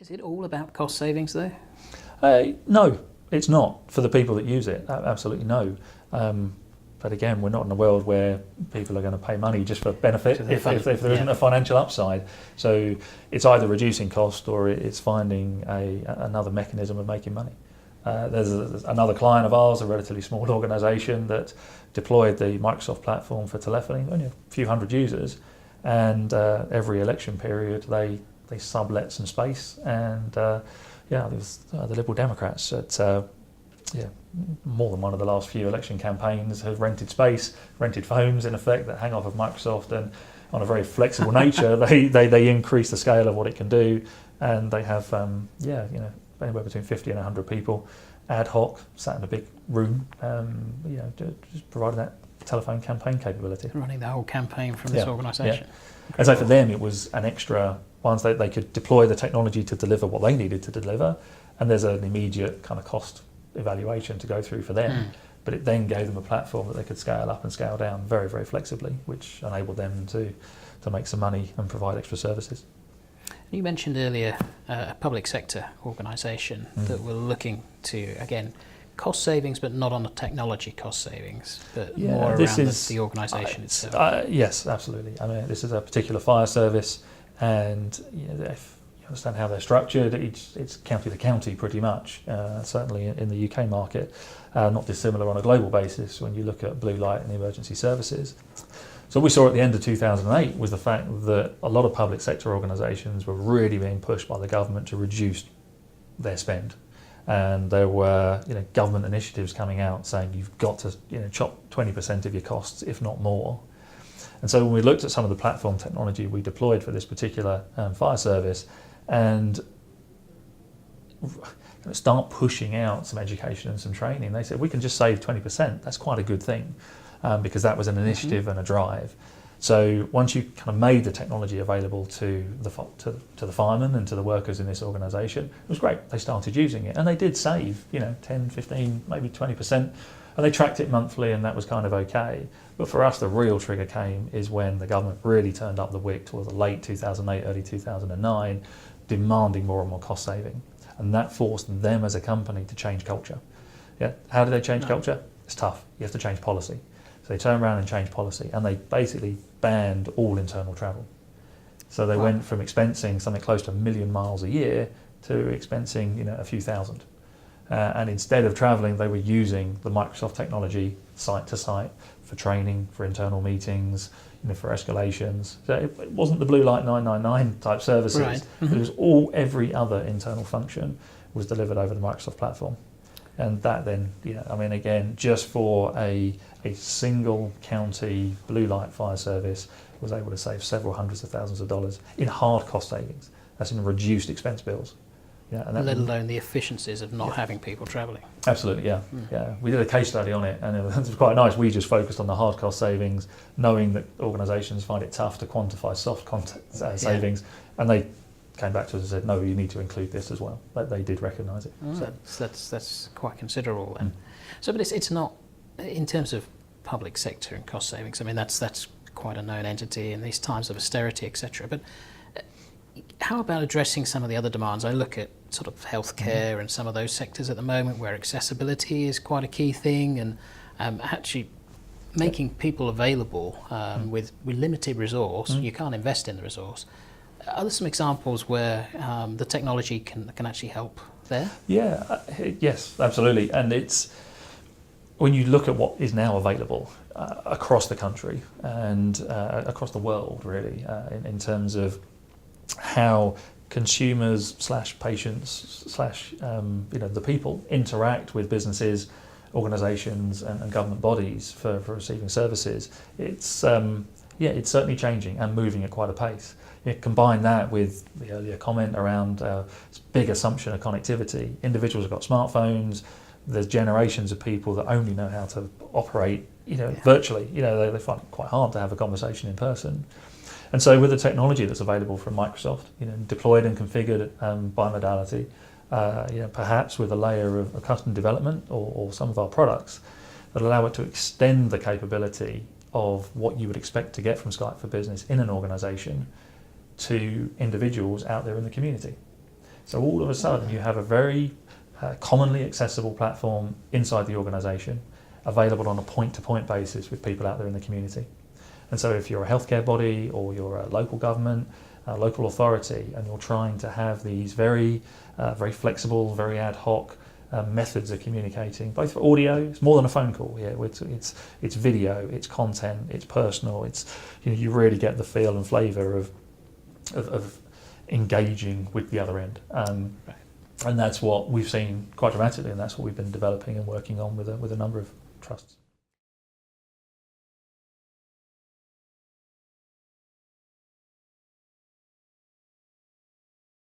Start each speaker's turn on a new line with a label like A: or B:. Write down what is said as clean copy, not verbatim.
A: Is it all about cost savings though?
B: No, it's not for the people that use it. Absolutely no. But again, we're not in a world where people are going to pay money just for benefit if there isn't a financial upside. So it's either reducing cost or it's finding another mechanism of making money. There's another client of ours, a relatively small organisation, that deployed the Microsoft platform for telephony, only a few hundred users, and every election period they sublet some space, and there's the Liberal Democrats at more than one of the last few election campaigns have rented space, rented phones in effect that hang off of Microsoft, and on a very flexible nature they increase the scale of what it can do, and they have anywhere between 50 and 100 people ad hoc sat in a big room, just providing that telephone campaign capability.
A: Running the whole campaign from this organisation.
B: Yeah. And so for them it was an extra, once they could deploy the technology to deliver what they needed to deliver, and there's an immediate kind of cost evaluation to go through for them, but it then gave them a platform that they could scale up and scale down very, very flexibly, which enabled them to make some money and provide extra services.
A: You mentioned earlier a public sector organisation that were looking to, again, cost savings, but not on the technology cost savings, but more around the organisation itself.
B: Yes, absolutely. I mean, this is a particular fire service, and if you understand how they're structured, it's county to county pretty much, certainly in the UK market, not dissimilar on a global basis when you look at blue light and emergency services. So what we saw at the end of 2008 was the fact that a lot of public sector organisations were really being pushed by the government to reduce their spend. And there were government initiatives coming out saying you've got to chop 20% of your costs, if not more. And so when we looked at some of the platform technology we deployed for this particular fire service, and start pushing out some education and some training, they said we can just save 20%. That's quite a good thing, because that was an initiative and a drive. So once you kind of made the technology available to the firemen and to the workers in this organisation, it was great. They started using it, and they did save 10, 15, maybe 20%, and they tracked it monthly, and that was kind of okay. But for us, the real trigger came is when the government really turned up the wick towards the late 2008, early 2009, demanding more and more cost saving, and that forced them as a company to change culture. Yeah, how do they change culture? It's tough. You have to change policy. So they turned around and changed policy, and they basically banned all internal travel. So they went from expensing something close to 1 million miles a year to expensing a few thousand. And instead of travelling, they were using the Microsoft technology site to site for training, for internal meetings, for escalations. So it wasn't the blue light 999 type services. Right. It was every other internal function was delivered over the Microsoft platform. And that then, again, just for a single county blue light fire service was able to save several hundreds of thousands of dollars in hard cost savings. That's in reduced expense bills. Yeah, and
A: let alone the efficiencies of not having people travelling.
B: Absolutely, yeah. Yeah. We did a case study on it, and it was quite nice. We just focused on the hard cost savings, knowing that organisations find it tough to quantify soft savings, and they came back to us and said, no, you need to include this as well. But they did recognise it.
A: So that's quite considerable then. So, but it's not, in terms of public sector and cost savings, I mean, that's quite a known entity in these times of austerity, etc. But how about addressing some of the other demands? I look at sort of healthcare and some of those sectors at the moment where accessibility is quite a key thing, and actually making people available with limited resource. You can't invest in the resource. Are there some examples where the technology can actually help there?
B: Yeah, yes, absolutely. And it's, when you look at what is now available across the country and across the world, really, in terms of how consumers / patients / the people interact with businesses, organisations and government bodies for receiving services, it's certainly changing and moving at quite a pace. You combine that with the earlier comment around big assumption of connectivity. Individuals have got smartphones. There's generations of people that only know how to operate, virtually. They find it quite hard to have a conversation in person. And so with the technology that's available from Microsoft, deployed and configured by modality, perhaps with a layer of custom development or some of our products that allow it to extend the capability of what you would expect to get from Skype for Business in an organisation to individuals out there in the community. So all of a sudden you have a very commonly accessible platform inside the organisation, available on a point-to-point basis with people out there in the community. And so if you're a healthcare body or you're a local government, a local authority, and you're trying to have these very flexible, very ad hoc methods of communicating, both for audio, it's more than a phone call. Yeah, it's video, it's content, it's personal. It's, you know, you really get the feel and flavour of engaging with the other end. And that's what we've seen quite dramatically, and that's what we've been developing and working on with a number of trusts.